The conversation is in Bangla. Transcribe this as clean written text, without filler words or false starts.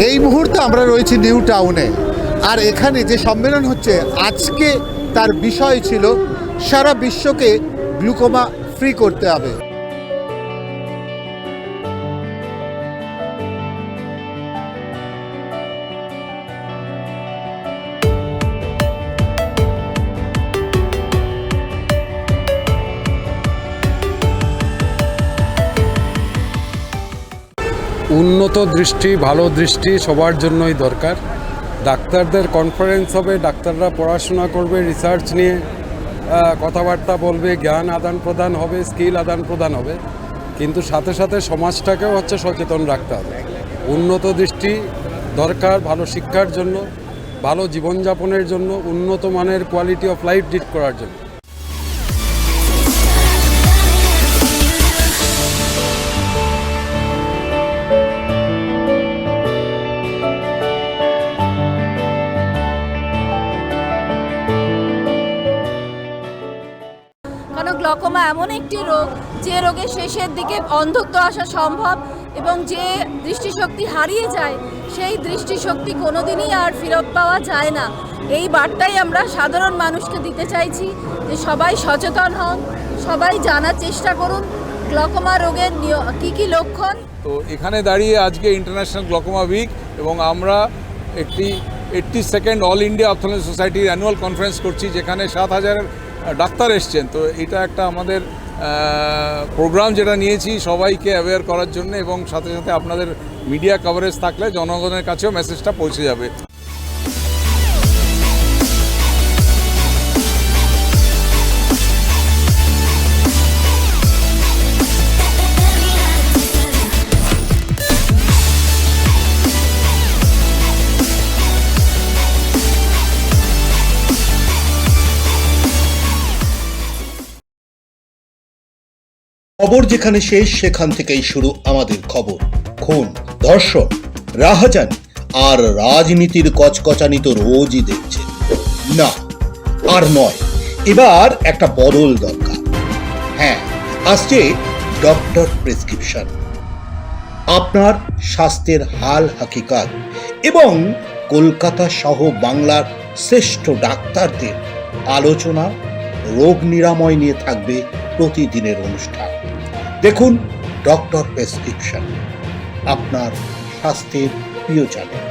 এই মুহূর্তে আমরা রয়েছি নিউ টাউনে, আর এখানে যে সম্মেলন হচ্ছে আজকে তার বিষয় ছিল সারা বিশ্বকে গ্লুকোমা ফ্রি করতে হবে। উন্নত দৃষ্টি, ভালো দৃষ্টি সবার জন্যই দরকার। ডাক্তারদের কনফারেন্স হবে, ডাক্তাররা পড়াশোনা করবে, রিসার্চ নিয়ে কথাবার্তা বলবে, জ্ঞান আদান প্রদান হবে, স্কিল আদান প্রদান হবে, কিন্তু সাথে সাথে সমাজটাকেও সচেতন রাখতে হবে। উন্নত দৃষ্টি দরকার ভালো শিক্ষার জন্য, ভালো জীবনযাপনের জন্য, উন্নত মানের কোয়ালিটি অফ লাইফ লিড করার জন্য। কারণ গ্লকোমা এমন একটি রোগ যে রোগের শেষের দিকে অন্ধত্ব আসা সম্ভব, এবং যে দৃষ্টিশক্তি হারিয়ে যায় সেই দৃষ্টিশক্তি কোনোদিনই আর ফেরত পাওয়া যায় না। এই বার্তাই আমরা সাধারণ মানুষকে দিতে চাইছি যে সবাই সচেতন হন, সবাই জানার চেষ্টা করুন গ্লকোমা রোগের কী কী লক্ষণ। তো এখানে দাঁড়িয়ে আজকে ইন্টারন্যাশনাল গ্লকোমা উইক এবং আমরা একটি 82nd অল ইন্ডিয়া অপথলমোলজি সোসাইটির অ্যানুয়াল কনফারেন্স করছি, যেখানে 7,000 ডাক্তার এসছেন। তো এটা একটা আমাদের প্রোগ্রাম যেটা নিয়েছি সবাইকে অ্যাওয়্যার করার জন্য, এবং সাথে সাথে আপনাদের মিডিয়া কভারেজ থাকলে জনগণের কাছেও মেসেজটা পৌঁছে যাবে। খবর যেখানে শেষ সেখান থেকেই শুরু আমাদের খবর। খুন, ধর্ষণ, রাহাজানি আর রাজনীতির কচকচানি তো রোজই দেখছে। না, আর নয়, এবার একটা বদল দরকার। হ্যাঁ, আসছে ডক্টর প্রেসক্রিপশন। আপনার স্বাস্থ্যের হাল হাকিকাত এবং কলকাতা সহ বাংলার শ্রেষ্ঠ ডাক্তারদের আলোচনা, রোগ নিরাময় নিয়ে থাকবে প্রতিদিনের অনুষ্ঠান। দেখুন ডক্টর প্রেসক্রিপশন, আপনার স্বাস্থ্যের প্রিয় চ্যানেল।